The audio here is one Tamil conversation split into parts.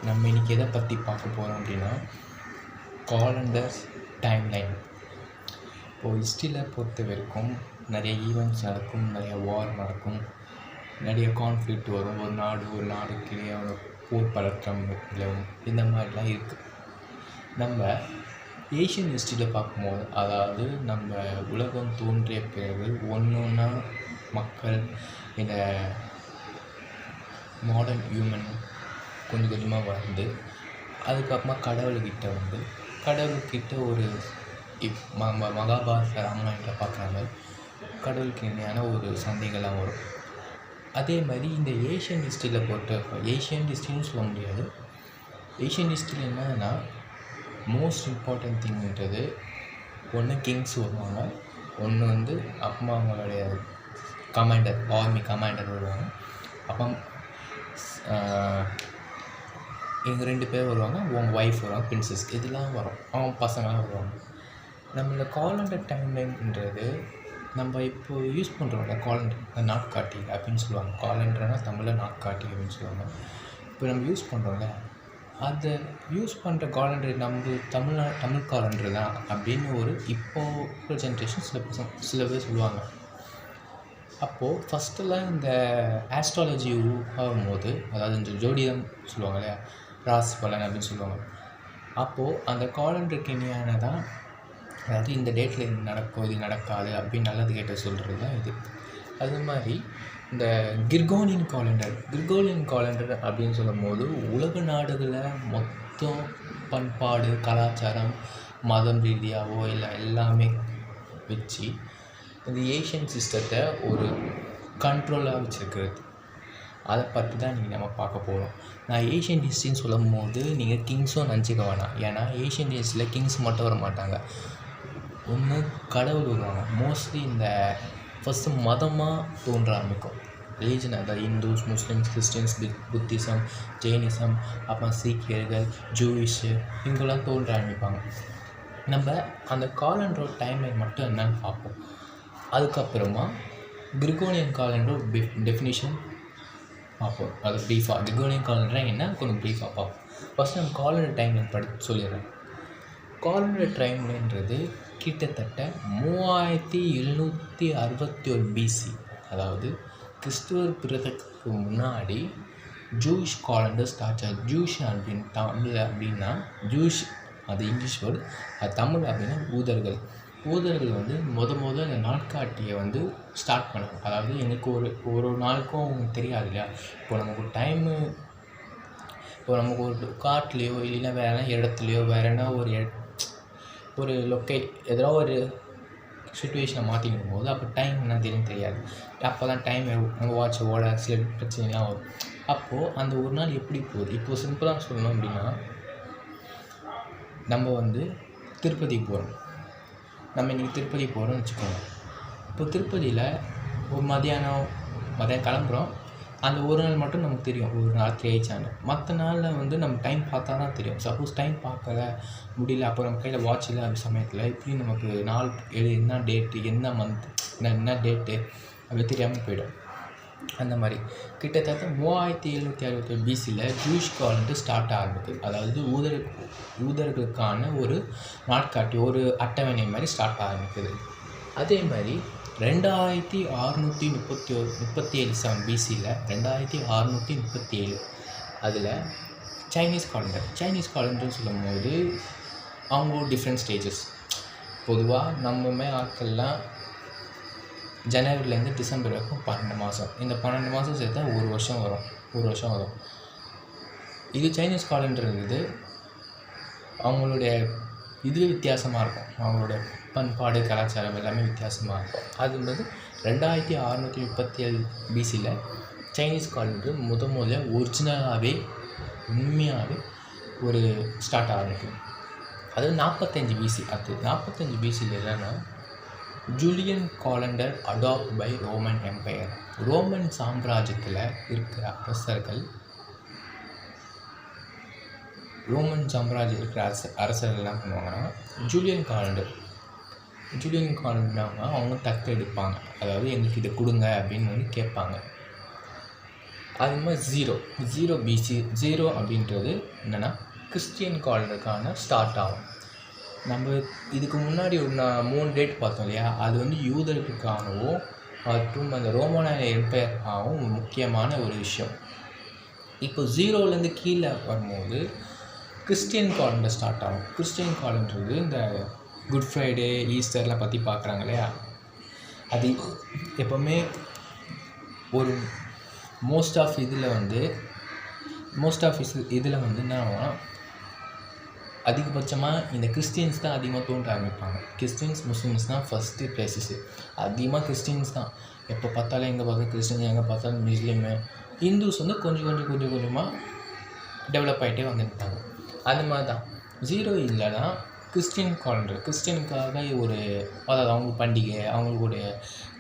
நம்ம இன்றைக்கி எதை பற்றி பார்க்க போகிறோம் அப்படின்னா காலண்டர்ஸ் டைம்லைன். இப்போது ஹிஸ்ட்ரியில் பொறுத்த வரைக்கும் நிறைய ஈவெண்ட்ஸ் நடக்கும், நிறைய வார் நடக்கும், நிறைய கான்ஃப்ளிக்ட் வரும். ஒரு நாடுக்கு இடையே போர் பழக்கம் நிலவும், இந்த மாதிரிலாம் இருக்குது. நம்ம ஏஷியன் ஹிஸ்ட்ரியில் பார்க்கும்போது, அதாவது நம்ம உலகம் தோன்றிய பிறகு ஒன்றா மக்கள் இந்த மாடர்ன் ஹியூமன் கொஞ்சம் கொஞ்சமாக வந்து அதுக்கப்புறமா கடவுள்கிட்ட ஒரு மகாபாரத ராமாயணத்தில் பார்க்குறாங்க, கடவுளுக்கு இணையான ஒரு சந்தைகள்லாம் வரும். அதே மாதிரி இந்த ஏஷியன் ஹிஸ்ட்ரியில் ஏஷியன் ஹிஸ்ட்ரின்னு சொல்ல முடியாது. ஏஷியன் ஹிஸ்ட்ரியில் என்னன்னா மோஸ்ட் இம்பார்ட்டன்ட் திங்ன்றது ஒன்று கிங்ஸ் வருவாங்க, ஒன்று வந்து அப்பா அவங்களுடைய ஆர்மி கமாண்டர் வருவாங்க, அப்போ இவங்க 2 பேர் வருவாங்க, அவங்க ஒய்ஃப் வருவாங்க, பிரின்சஸ், இதெல்லாம் வரும், அவங்க பசங்களாம் வருவாங்க. நம்ம இந்த காலண்டர் டைம்லைன்ன்றது நம்ம இப்போ யூஸ் பண்ணுறோம்ல, காலண்டர் நாட்காட்டி அப்படின்னு சொல்லுவாங்க. காலண்டர்னால் தமிழில் நாட்காட்டி அப்படின்னு சொல்லுவாங்க. இப்போ நம்ம யூஸ் பண்ணுறோம்ல, அதை யூஸ் பண்ணுற காலண்டர் நம்ம தமிழ் காலண்டர் தான் அப்படின்னு ஒரு இப்போ ஜென்ரேஷன் சில பேர் சொல்லுவாங்க. அப்போது ஃபஸ்ட்டெல்லாம் இந்த ஆஸ்ட்ராலஜி உருவாகும்போது, அதாவது இந்த ஜோடியம் சொல்லுவாங்க இல்லையா, ராசி பலன் அப்படின்னு சொல்லுவாங்க. அப்போது அந்த காலண்டருக்கு இணையானதான், அதாவது இந்த டேட்டில் இது நடக்கும், இது நடக்காது அப்படின்னு நல்லது கேட்ட சொல்கிறது தான் இது. அது மாதிரி இந்த கிர்கோனியன் காலண்டர் அப்படின்னு சொல்லும் போது உலக நாடுகளில் மொத்தம் பண்பாடு, கலாச்சாரம், மதம் ரீதியாகவோ இல்லை எல்லாமே வச்சு இந்த ஏஷியன் சிஸ்டத்தை ஒரு கண்ட்ரோலாக வச்சுருக்கிறது. அதை பற்றி தான் இன்றைக்கி நம்ம பார்க்க போகிறோம். நான் ஏஷியன் ஹிஸ்ட்ரின்னு சொல்லும் போது நீங்கள் கிங்ஸும் நினச்சிக்க வேணாம். ஏன்னா ஏஷியன் ஹிஸ்ட்ரியில் கிங்ஸ் மட்டும் வர மாட்டாங்க, ஒன்று கடவுள் வருவாங்க. மோஸ்ட்லி இந்த ஃபஸ்ட்டு மதமாக தோன்ற ஆரம்பிக்கும், ரிலீஜன், அதாவது இந்துஸ், முஸ்லீம்ஸ், கிறிஸ்டின்ஸ், புத்திசம், ஜெயினிசம், அப்புறம் சீக்கியர்கள், ஜூயிஷு, இவங்கெல்லாம் தோன்ற ஆரம்பிப்பாங்க. நம்ம அந்த காலண்டரோட டைம்லைன் மட்டும் என்னன்னு பார்ப்போம். அதுக்கப்புறமா கிரிகோனியன் காலண்டர் டெஃபினிஷன் பார்ப்போம். அது ப்ரீஃபாக கிரிகோனியன் காலண்டர் என்ன கொஞ்சம் ப்ரீஃபாக பார்ப்போம். ஃபஸ்ட்டு நம்ம காலண்டர் டைம்லைன் சொல்லிடுறேன். காலண்டர் டைம்லைன்றது கிட்டத்தட்ட 3761 பிசி, அதாவது கிறிஸ்துவர் பிறந்ததுக்கு முன்னாடி ஜூயிஷ் காலண்டர் ஸ்டார்ட் ஆகுது. ஜூஷ் அப்படின்னு தமிழ் அப்படின்னா ஜூஷ், அது இங்கிலீஷ் வேர்டு, அது தமிழ் அப்படின்னா ஊதர்கள் வந்து இந்த நாட்காட்டியை வந்து ஸ்டார்ட் பண்ணுவோம். அதாவது எனக்கு ஒரு நாளுக்கும் அவங்களுக்கு தெரியாது இல்லையா. இப்போ நமக்கு டைமு, இப்போ நமக்கு ஒரு காட்டிலையோ இல்லைன்னா வேறு இடத்துலையோ வேறு என்ன ஒரு ஏதோ ஒரு சுச்சுவேஷனை மாற்றிக்கும் போது அப்போ டைம் என்ன தெரியாது. அப்போ தான் டைம் நம்ம வாட்ச் ஓட சில பிரச்சனைலாம் வரும். அப்போது அந்த ஒரு நாள் எப்படி போகுது, இப்போது சிம்பிளாக சொல்லணும் அப்படின்னா, நம்ம வந்து திருப்பதிக்கு போகிறோம். நம்ம இன்றைக்கி திருப்பதி போகிறோம்னு வச்சுக்கோங்க. இப்போ திருப்பதியில் ஒரு மதியானம் கிளம்புறோம். அந்த ஒரு நாள் மட்டும் நமக்கு தெரியும் ஒரு ராத்திரி ஆயிடுச்சான்னு. மற்ற நாளில் வந்து நம்ம டைம் பார்த்தா தான் தெரியும். சப்போஸ் டைம் பார்க்கல முடியல, அப்போ நம்ம கையில் வாட்ச் இல்லை, அந்த சமயத்தில் இப்படி நமக்கு நாள் என்ன டேட்டு, என்ன மந்த், என்ன டேட்டு அப்படி தெரியாமல் போயிடும். அந்த மாதிரி கிட்டத்தட்ட 3761 பிசியில் ஜூயிஷ் காலண்டர் ஸ்டார்ட் ஆரம்பிக்குது. அதாவது ஊதர்களுக்கான ஒரு நாட்காட்டி, ஒரு அட்டவணை மாதிரி ஸ்டார்ட் ஆரம்பிக்குது. அதே மாதிரி 2637 பிசியில் 2637 அதில் சைனீஸ் காலண்டர்னு சொல்லும் போது அவங்க டிஃப்ரெண்ட் ஸ்டேஜஸ். பொதுவாக நம்மமே ஆட்கள்லாம் ஜனவரிலேருந்து டிசம்பர் வரைக்கும் 12 மாதம், இந்த 12 மாதம் சேர்த்தா ஒரு வருஷம் வரும். இது சைனீஸ் காலண்டர் இருக்குது. அவங்களுடைய இது வித்தியாசமாக இருக்கும், அவங்களுடைய பண்பாடு, கலாச்சாரம் எல்லாமே வித்தியாசமாக இருக்கும். அது வந்து 2637 பிசியில் சைனீஸ் காலண்டர் முதல்ல ஒரிஜினலாகவே உண்மையாகவே ஒரு ஸ்டார்ட் ஆகிருக்கும். அது 45 பிசி. அது 45 பிசியில் என்னென்னா Julian calendar adopt by Roman Empire. Roman சாம்ராஜ்யத்தில் இருக்கிற அரசர்கள் என்ன பண்ணுவாங்கன்னா ஜூலியன் காலண்டர்னா அவங்க தத்து எடுப்பாங்க. அதாவது எங்களுக்கு இதை கொடுங்க அப்படின்னு வந்து கேட்பாங்க. அது மாதிரி ஜீரோ பிசி. ஜீரோ அப்படின்றது என்னென்னா கிறிஸ்டியன் காலண்டருக்கான ஸ்டார்ட் ஆகும். நம்ம இதுக்கு முன்னாடி ஒரு 3 டேட் பார்த்தோம் இல்லையா, அது வந்து யூதர்களுக்காகவும் மற்றும் அந்த ரோமன் எம்பையருக்காகவும் முக்கியமான ஒரு விஷயம். இப்போ ஜீரோலேருந்து கீழே வரும்போது கிறிஸ்டியன் காலண்டர் ஸ்டார்ட் ஆகும். கிறிஸ்டியன் காலண்டர் இந்த குட் ஃப்ரைடே, ஈஸ்டர்லாம் பற்றி பார்க்குறாங்க இல்லையா, அது எப்போவுமே ஒரு மோஸ்ட் ஆஃப் இதில் வந்து என்ன ஆகும்னா, அதிகபட்சமாக இந்த கிறிஸ்டியன்ஸ் தான் அதிகமாக தோன்ற ஆரம்பிப்பாங்க. கிறிஸ்டியன்ஸ், முஸ்லீம்ஸ் தான் ஃபஸ்ட்டு பிளேசஸ்ஸு. அதிகமாக கிறிஸ்டியன்ஸ் தான். எப்போ பார்த்தாலும் எங்கே பார்த்தாலும் கிறிஸ்டியன்ஸ், எங்கே பார்த்தாலும் முஸ்லீமு. ஹிந்துஸ் வந்து கொஞ்சமாக டெவலப் ஆகிட்டே வந்துட்டாங்க. அது மாதிரி தான் ஜீரோ இல்லைன்னா கிறிஸ்டியன் காலண்டர். கிறிஸ்டியனுக்காக அதாவது அவங்க பண்டிகை, அவங்களுடைய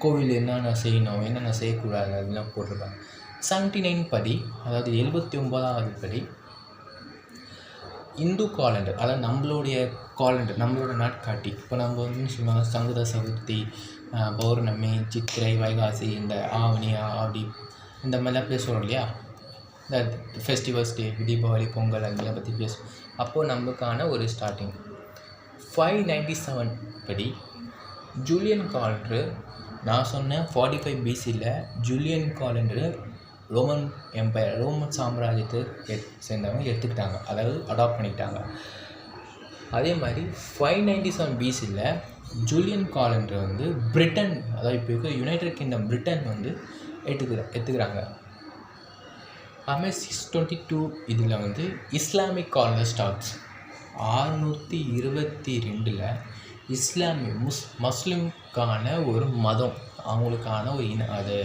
கோவில் என்னென்ன செய்யணும், என்னென்ன செய்யக்கூடாது அதெல்லாம் போட்டிருக்காங்க. 79 படி, அதாவது 79வது படி இந்து காலண்டர், அதாவது நம்மளுடைய காலண்டர், நம்மளோட நாட்காட்டி. இப்போ நம்ம வந்து சொல்லுவாங்க சங்குத சதுர்த்தி, பௌர்ணமி, சித்திரை, வைகாசி, இந்த ஆவணி, ஆடி, இந்த மாதிரிலாம் பேசுகிறோம் இல்லையா, இந்த ஃபெஸ்டிவல்ஸ் டே, தீபாவளி, பொங்கல் அதெல்லாம் பற்றி பேசுவோம். அப்போது நம்மளுக்கான ஒரு ஸ்டார்டிங் 597 படி ஜூலியன் காலண்டரு. நான் சொன்னேன் 45 பிசியில் Julian calendar Roman Empire, Roman சாம்ராஜ்யத்தை சேர்ந்தவங்க எடுத்துக்கிட்டாங்க, அதாவது அடாப்ட் பண்ணிக்கிட்டாங்க. அதே மாதிரி 597 பிசியில் ஜூலியன் காலண்டர் வந்து பிரிட்டன், அதாவது இப்போ இருக்கிற யுனைடெட் கிங்டம் பிரிட்டன் வந்து எடுத்துக்கிறாங்க. அதுமாதிரி 622 இதில் வந்து இஸ்லாமிக் காலண்டர் ஸ்டார்ட்ஸ். 622 இஸ்லாமிய முஸ்லீம்கான ஒரு மதம், அவங்களுக்கான ஒரு அது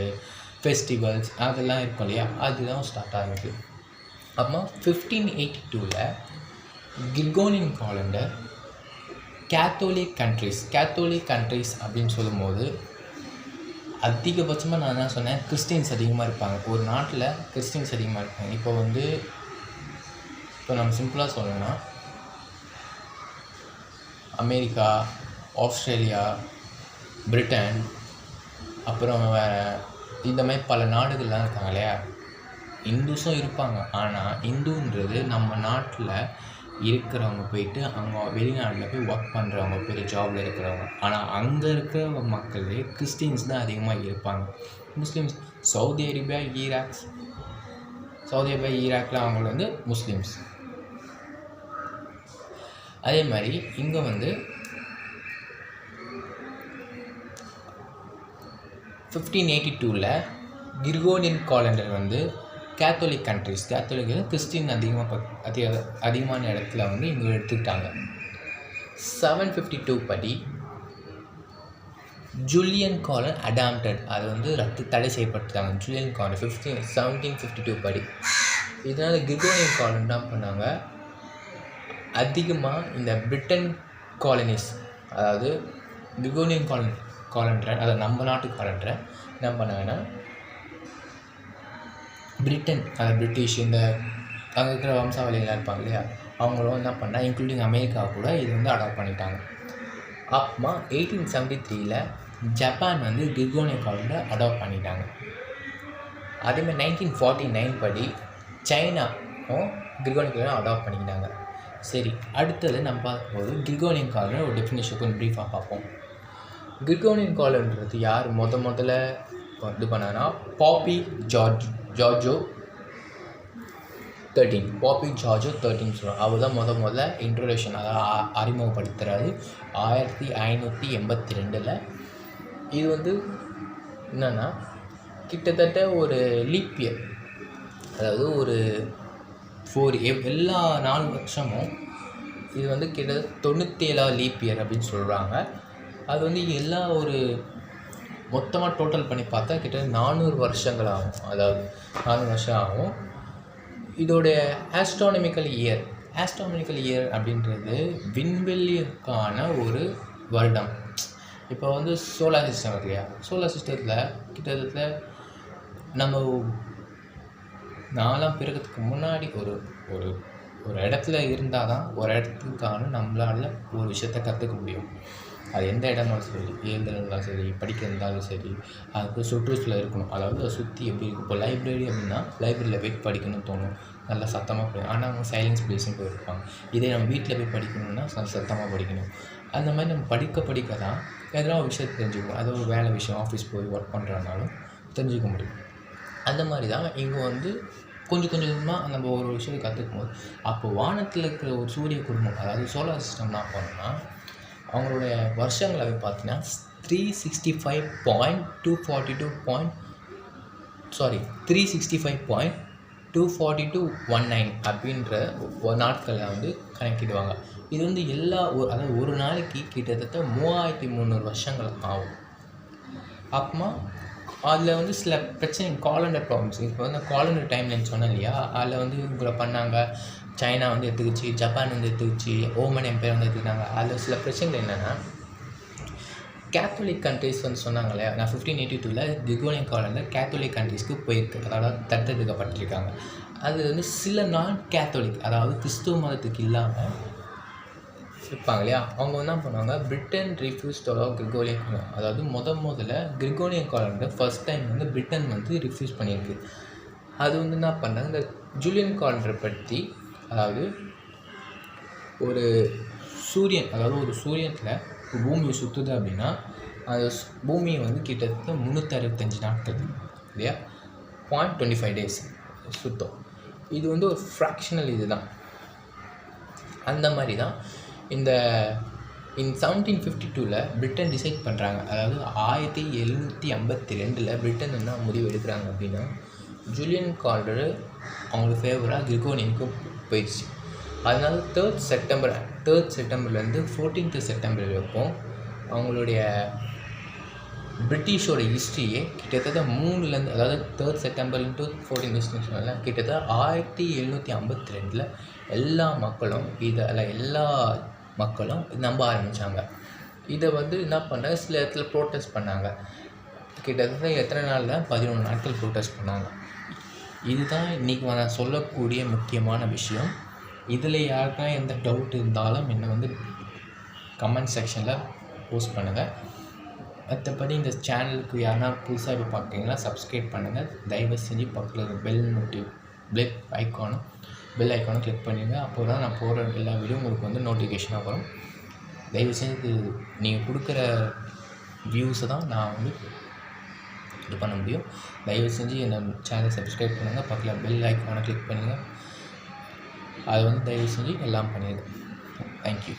ஃபெஸ்டிவல்ஸ் அதெல்லாம் இருக்கும் இல்லையா, அதுதான் ஸ்டார்ட் ஆகுது. அப்புறமா 1582 கிரிகோரியன் காலண்டர். கேத்தோலிக் கண்ட்ரிஸ் அப்படின்னு சொல்லும்போது அதிகபட்சமாக நான் என்ன சொன்னேன், கிறிஸ்டின்ஸ் அதிகமாக இருப்பாங்க. ஒரு நாட்டில் கிறிஸ்டின்ஸ் அதிகமாக இருப்பாங்க. இப்போ நம்ம சிம்பிளாக சொல்லணும்னா அமெரிக்கா, ஆஸ்திரேலியா, பிரிட்டன், அப்புறம் இந்த மாதிரி பல நாடுகள்லாம் இருக்காங்க இல்லையா, இந்துஸும் இருப்பாங்க. ஆனால் இந்துன்றது நம்ம நாட்டில் இருக்கிறவங்க போயிட்டு அங்கே வெளிநாட்டில் போய் ஒர்க் பண்ணுறவங்க, பெரிய ஜாபில் இருக்கிறவங்க. ஆனால் அங்கே இருக்கிற மக்களே கிறிஸ்டின்ஸ் தான் அதிகமாக இருப்பாங்க. முஸ்லீம்ஸ் சவுதி அரேபியா, ஈராக்கில் அவங்க வந்து முஸ்லீம்ஸ். அதே மாதிரி இங்கே வந்து 1582 கிரிகோரியன் காலண்டர் வந்து கேத்தோலிக் கிறிஸ்டின் அதிகமான இடத்துல வந்து இங்கே எடுத்துக்கிட்டாங்க. 752 படி ஜூலியன் காலண்டர் அடாப்டட், அது வந்து தடை செய்யப்பட்டுட்டாங்க. ஜூலியன் காலண்டர் 1752 படி. இதனால் கிரிகோரியன் காலண்டர் தான் பண்ணாங்க. அதிகமாக இந்த பிரிட்டன் காலனிஸ், அதாவது கிரிகோரியன் காலண்டரை, அதாவது நம்ம நாட்டு காலண்டரை என்ன பண்ணாங்கன்னா பிரிட்டன், அதாவது பிரிட்டிஷ், இந்த அங்கே இருக்கிற வம்சாவளிகளாக இருப்பாங்க இல்லையா, அவங்களும் என்ன பண்ணால் இன்க்ளூடிங் அமெரிக்கா கூட இது வந்து அடாப்ட் பண்ணிட்டாங்க. அப்புறமா 1873 ஜப்பான் வந்து கிரிகோரியன் காலண்டரை அடாப்ட் பண்ணிட்டாங்க. அதேமாதிரி 1949 படி சைனாவும் கிரிகோரியன் காலண்டரை அடாப்ட் பண்ணிக்கிட்டாங்க. சரி, அடுத்தது நம்ம பார்க்கும்போது கிரிகோரியன் காலண்டர் ஒரு டெஃபினேஷன் கொஞ்சம் ப்ரீஃபாக பார்ப்போம். கிரிகோரியன் காலண்டர் யார் முதல்ல இது பண்ணாங்கன்னா பாப்பி ஜார்ஜோ 13 சொல்கிறோம். அவர் தான் முதல்ல இன்ட்ரோடக்ஷன், அதாவது அறிமுகப்படுத்துகிறாரு 1582. இது வந்து என்னென்னா கிட்டத்தட்ட ஒரு லீப் இயர், அதாவது ஒரு 4 எல்லா 4 வருஷமும் இது வந்து கிட்டத்தட்ட 97 லீப் இயர் அப்படின்னு சொல்கிறாங்க. அது வந்து எல்லா ஒரு மொத்தமாக டோட்டல் பண்ணி பார்த்தா கிட்டத்தட்ட 400 வருஷங்கள் ஆகும், அதாவது 400 வருஷம் ஆகும். இதோடைய ஆஸ்ட்ரானமிக்கல் இயர் அப்படின்றது விண்வெளிக்கான ஒரு வருடம். இப்போ வந்து சோலார் சிஸ்டம் இருக்கு இல்லையா, சோலார் சிஸ்டத்தில் கிட்டத்தட்ட நம்ம நாலாம் பிறக்கிறதுக்கு முன்னாடி ஒரு இடத்துல இருந்தால் தான் ஒரு இடத்துக்கான நம்மளால் ஒரு விஷயத்தை கற்றுக்க முடியும். அது எந்த இடமாலும் சரி, இருந்தாலும் சரி, படிக்க இருந்தாலும் சரி, அதுக்கு சுற்றுச்சூழல் இருக்கணும். அதாவது அதை சுற்றி எப்படி இருக்கும். இப்போ லைப்ரரி அப்படின்னா லைப்ரரியில் போய் படிக்கணும்னு தோணும், நல்லா சத்தமாக படிக்கணும். ஆனால் அவங்க சைலன்ஸ் ப்ளேஸ்னு போயிருப்பாங்க. இதே நம்ம வீட்டில் போய் படிக்கணும்னா சத்தமாக படிக்கணும். அந்த மாதிரி நம்ம படிக்க தான் எதனா ஒரு விஷயத்தை தெரிஞ்சுக்கணும். அது ஒரு வேலை விஷயம், ஆஃபீஸ் போய் ஒர்க் பண்ணுறதுனாலும் தெரிஞ்சுக்க முடியும். அந்த மாதிரி தான் இங்கே வந்து கொஞ்சம் கொஞ்சமாக நம்ம ஒரு விஷயத்தை கற்றுக்கும் போது அப்போ வானத்தில் இருக்கிற ஒரு சூரிய குடும்பம், அதாவது சோலார் சிஸ்டம் என்ன பண்ணணும்னா அவங்களுடைய வருஷங்களை பார்த்தீங்கன்னா 365.242.19 அப்படின்ற ஒரு நாட்களை வந்து கணக்கிடுவாங்க. இது வந்து அதாவது ஒரு நாளைக்கு கிட்டத்தட்ட 3300 வருஷங்கள் ஆகும். அப்புறமா அதில் வந்து சில பிரச்சனை, காலண்டர் ப்ராப்ளம்ஸ். இப்போ வந்து காலண்டர் டைம்லைன் சொன்னேன் இல்லையா, அதில் வந்து இவங்களை பண்ணாங்க. சைனா வந்து எடுத்துக்கிச்சு, ஜப்பான் வந்து எடுத்துக்கிச்சு, ஓமன் எம்பையர் வந்து எடுத்துக்கிட்டாங்க. அதில் சில பிரச்சனைகள் என்னென்னா, கேத்தோலிக் கண்ட்ரிஸ் வந்து சொன்னாங்க இல்லையா, நான் 1582 கிரிகோரியன் காலண்டர் கேத்தோலிக் கண்ட்ரிஸ்க்கு போயிருக்கு, அதாவது தத்தெடுக்கப்பட்டிருக்காங்க. அது வந்து சில நான் கேத்தோலிக், அதாவது கிறிஸ்துவ மதத்துக்கு இல்லாமல் இருப்பாங்க இல்லையா, அவங்க என்ன பண்ணுவாங்க, Britain refuse to allow Gregorian calendar. அதாவது முதல்ல கிரிகோரியன் காலண்டர் ஃபர்ஸ்ட் டைம் வந்து பிரிட்டன் வந்து ரிஃப்யூஸ் பண்ணியிருக்கு. அது வந்து என்ன பண்ணாங்க, இந்த ஜூலியன் காலண்டரை பற்றி, அதாவது ஒரு சூரியனில் பூமி சுற்றுது அப்படின்னா அது பூமியை வந்து கிட்டத்தட்ட 365 நாட்கள் இல்லையா, 0.25 days சுத்தம். இது வந்து ஒரு ஃப்ராக்ஷனல் இது தான். அந்த மாதிரி தான் இந்த 1752 பிரிட்டன் டிசைட் பண்ணுறாங்க. அதாவது 1752 பிரிட்டன் என்ன முடிவு எடுக்கிறாங்க அப்படின்னா, ஜூலியன் காலண்டரு அவங்களுக்கு ஃபேவராக கிரிகோரியனுக்கு போயிடுச்சு. அதனால 3rd செப்டம்பர்லேருந்து 14th செப்டம்பர் வரைக்கும் அவங்களுடைய பிரிட்டிஷோட ஹிஸ்ட்ரியே கிட்டத்தட்ட 3லேருந்து, அதாவது 3rd செப்டம்பர் டு 14th ஹிஸ்ட்ரினால கிட்டத்தட்ட 1752 எல்லா மக்களும் நம்ப ஆரம்பித்தாங்க. இதை வந்து என்ன பண்ணாங்க, சில இடத்துல ப்ரோட்டஸ்ட் பண்ணாங்க. கிட்டத்தட்ட எத்தனை நாளில் 11 நாட்கள் ப்ரோட்டஸ்ட் பண்ணாங்க. இதுதான் இன்றைக்கி நான் சொல்லக்கூடிய முக்கியமான விஷயம். இதில் யாருக்கா எந்த டவுட் இருந்தாலும் என்னை வந்து கமெண்ட் செக்ஷனில் போஸ்ட் பண்ணுங்கள். மற்றபடி இந்த சேனலுக்கு யாருன்னா புதுசாக இப்போ பார்க்குறீங்கன்னா சப்ஸ்கிரைப் பண்ணுங்கள். தயவு செஞ்சு பக்கத்தில் பெல் ஐக்கானும் கிளிக் பண்ணிடுங்க. அப்போ தான் நான் போகிற எல்லா வீடியோ உங்களுக்கு வந்து நோட்டிஃபிகேஷனாக வரும். தயவு செஞ்சு நீங்கள் கொடுக்குற வியூஸை தான் நான் வந்து இது பண்ண முடியும். தயவு செஞ்சு என்னை சேனலை சப்ஸ்கிரைப் பண்ணுங்கள், பக்கத்தில் பெல் ஐக்கானை கிளிக் பண்ணுங்கள். அதை வந்து தயவு செஞ்சு எல்லாம் பண்ணிடுங்க. தேங்க்யூ.